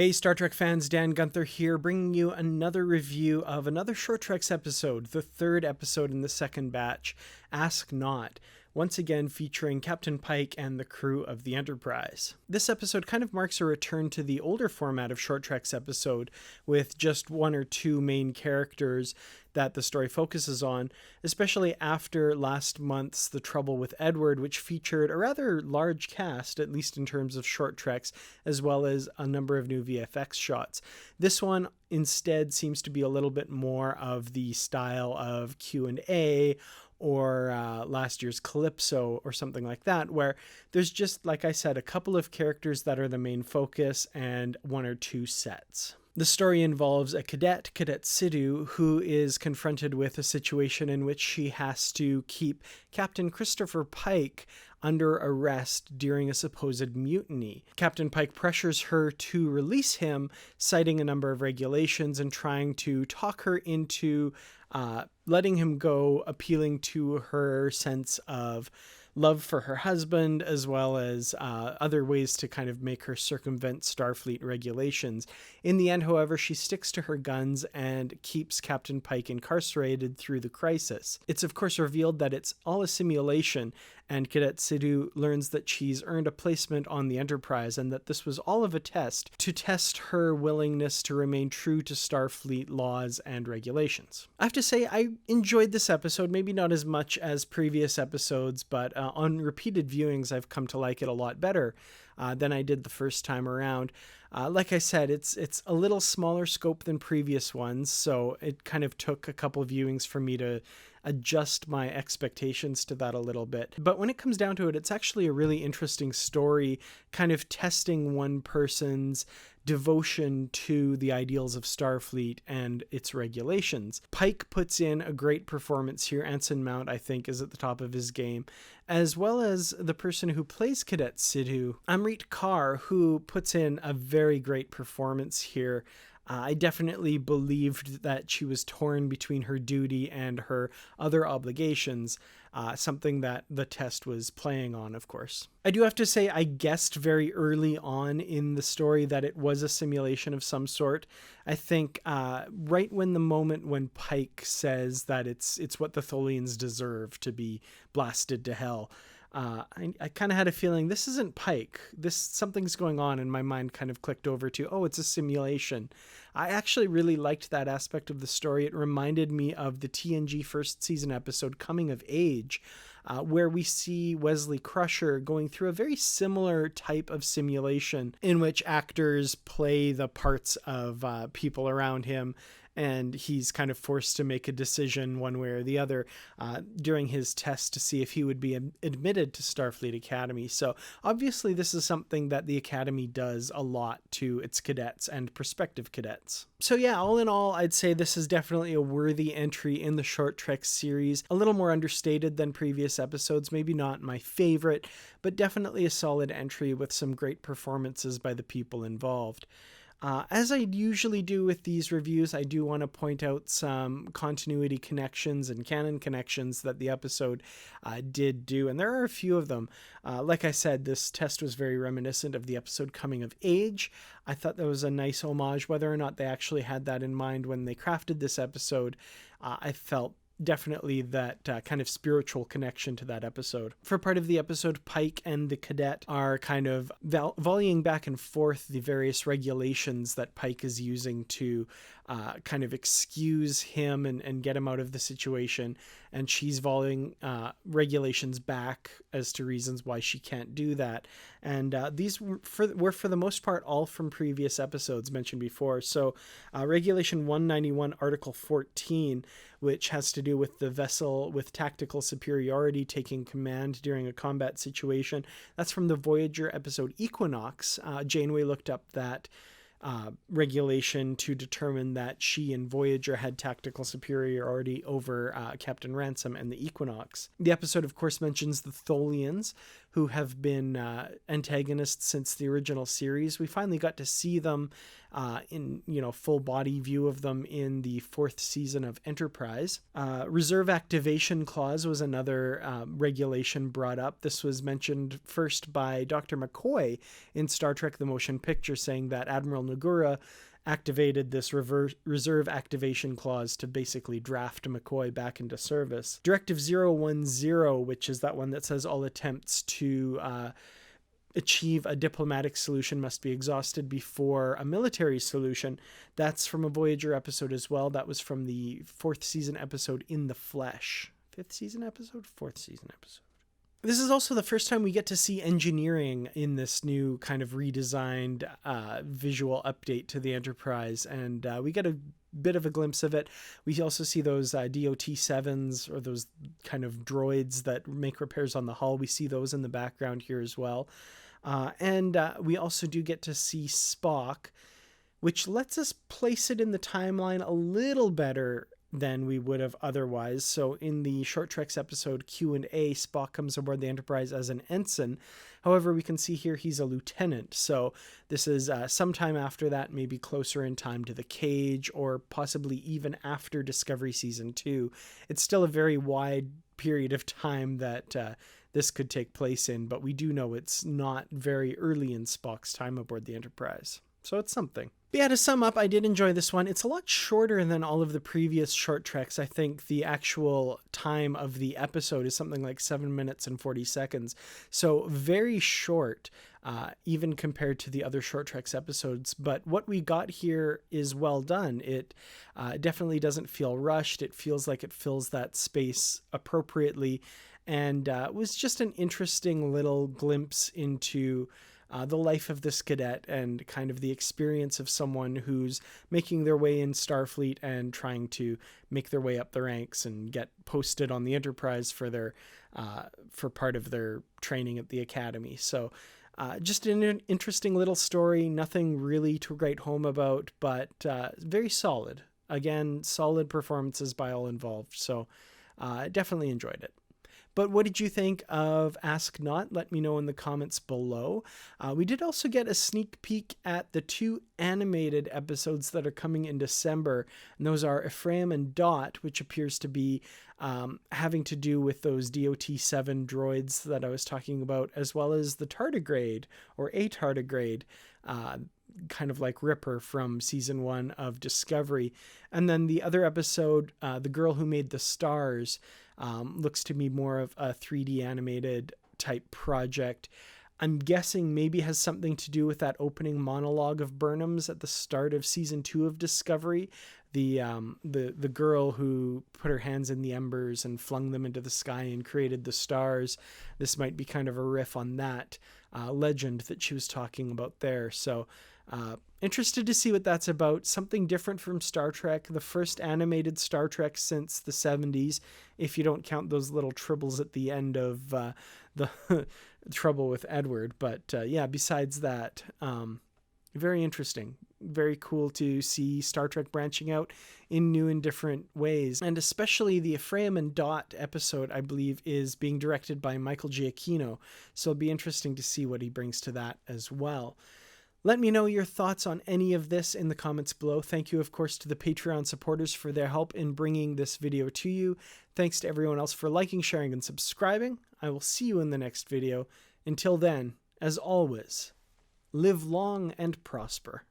Hey Star Trek fans, Dan Gunther here, bringing you another review of another Short Treks episode, the third episode in the second batch, Ask Not, once again featuring Captain Pike and the crew of the Enterprise. This episode kind of marks a return to the older format of Short Treks episode, with just one or two main characters that the story focuses on, especially after last month's The Trouble with Edward, which featured a rather large cast, at least in terms of short treks, as well as a number of new VFX shots. This one instead seems to be a little bit more of the style of Q&A or last year's Calypso or something like that, where there's just, like I said, a couple of characters that are the main focus and one or two sets. The story involves a cadet, Cadet Sidhu, who is confronted with a situation in which she has to keep Captain Christopher Pike under arrest during a supposed mutiny. Captain Pike pressures her to release him, citing a number of regulations and trying to talk her into letting him go, appealing to her sense of love for her husband, as well as other ways to kind of make her circumvent Starfleet regulations. In the end, however, she sticks to her guns and keeps Captain Pike incarcerated through the crisis. It's of course revealed that it's all a simulation, and Cadet Sidhu learns that she's earned a placement on the Enterprise and that this was all of a test to test her willingness to remain true to Starfleet laws and regulations. I have to say, I enjoyed this episode, maybe not as much as previous episodes, but on repeated viewings, I've come to like it a lot better than I did the first time around. Like I said, it's a little smaller scope than previous ones, so it kind of took a couple of viewings for me to adjust my expectations to that a little bit. But when it comes down to it, it's actually a really interesting story, kind of testing one person's devotion to the ideals of Starfleet and its regulations. Pike puts in a great performance here. Anson Mount, I think, is at the top of his game, as well as the person who plays Cadet Sidhu, Amrit Kaur, who puts in a very great performance here. I definitely believed that she was torn between her duty and her other obligations, something that the test was playing on, of course. I do have to say, I guessed very early on in the story that it was a simulation of some sort. I think right when the moment when Pike says that it's what the Tholians deserve to be blasted to hell, I kind of had a feeling this isn't Pike. Something's going on, and my mind kind of clicked over to, oh, it's a simulation. I actually really liked that aspect of the story. It reminded me of the TNG first season episode Coming of Age, where we see Wesley Crusher going through a very similar type of simulation in which actors play the parts of people around him, and he's kind of forced to make a decision one way or the other during his test to see if he would be admitted to Starfleet Academy. So obviously this is something that the Academy does a lot to its cadets and prospective cadets. So yeah, all in all, I'd say this is definitely a worthy entry in the Short Trek series. A little more understated than previous episodes, maybe not my favorite, but definitely a solid entry with some great performances by the people involved. As I usually do with these reviews, I do want to point out some continuity connections and canon connections that the episode did do, and there are a few of them. Like I said, this test was very reminiscent of the episode Coming of Age. I thought that was a nice homage. Whether or not they actually had that in mind when they crafted this episode, I felt definitely that kind of spiritual connection to that episode. For part of the episode, Pike and the cadet are kind of volleying back and forth the various regulations that Pike is using to kind of excuse him and get him out of the situation, and she's volleying regulations back as to reasons why she can't do that. And these were for the most part all from previous episodes mentioned before. So Regulation 191 Article 14, which has to do with the vessel with tactical superiority taking command during a combat situation. That's from the Voyager episode Equinox. Janeway looked up that regulation to determine that she and Voyager had tactical superiority over Captain Ransom and the Equinox. The episode, of course, mentions the Tholians, who have been antagonists since the original series. We finally got to see them in full body view of them in the 4th season of Enterprise. Reserve activation clause was another regulation brought up. This was mentioned first by Dr. McCoy in Star Trek The Motion Picture, saying that Admiral Nagura activated this reserve activation clause to basically draft McCoy back into service. Directive 010, which is that one that says all attempts to achieve a diplomatic solution must be exhausted before a military solution. That's from a Voyager episode as well. That was from the 4th season episode In the Flesh. 5th season episode? 4th season episode. This is also the first time we get to see engineering in this new kind of redesigned visual update to the Enterprise, and we get a bit of a glimpse of it. We also see those DOT-7s, or those kind of droids that make repairs on the hull. We see those in the background here as well. And we also do get to see Spock, which lets us place it in the timeline a little better than we would have otherwise. So in the Short Treks episode Q&A, Spock comes aboard the Enterprise as an ensign. However, we can see here he's a lieutenant. So this is sometime after that, maybe closer in time to the Cage, or possibly even after Discovery Season 2. It's still a very wide period of time that this could take place in, but we do know it's not very early in Spock's time aboard the Enterprise. So it's something. But yeah, to sum up, I did enjoy this one. It's a lot shorter than all of the previous Short Treks. I think the actual time of the episode is something like 7 minutes and 40 seconds. So very short, even compared to the other Short Treks episodes. But what we got here is well done. It definitely doesn't feel rushed. It feels like it fills that space appropriately. And was just an interesting little glimpse into the life of this cadet and kind of the experience of someone who's making their way in Starfleet and trying to make their way up the ranks and get posted on the Enterprise for their for part of their training at the Academy. So just an interesting little story, nothing really to write home about, but very solid. Again, solid performances by all involved. So definitely enjoyed it. But what did you think of Ask Not? Let me know in the comments below. We did also get a sneak peek at the 2 animated episodes that are coming in December. And those are Ephraim and Dot, which appears to be having to do with those DOT-7 droids that I was talking about, as well as the tardigrade, or a tardigrade, kind of like Ripper from season 1 of Discovery. And then the other episode, The Girl Who Made the Stars, looks to be more of a 3D animated type project. I'm guessing maybe has something to do with that opening monologue of Burnham's at the start of season 2 of Discovery. The girl who put her hands in the embers and flung them into the sky and created the stars. This might be kind of a riff on that legend that she was talking about there. So interested to see what that's about. Something different from Star Trek, the first animated Star Trek since the 70s, if you don't count those little tribbles at the end of the Trouble with Edward. But yeah, besides that, very interesting. Very cool to see Star Trek branching out in new and different ways. And especially the Ephraim and Dot episode, I believe, is being directed by Michael Giacchino. So it'll be interesting to see what he brings to that as well. Let me know your thoughts on any of this in the comments below. Thank you, of course, to the Patreon supporters for their help in bringing this video to you. Thanks to everyone else for liking, sharing, and subscribing. I will see you in the next video. Until then, as always, live long and prosper.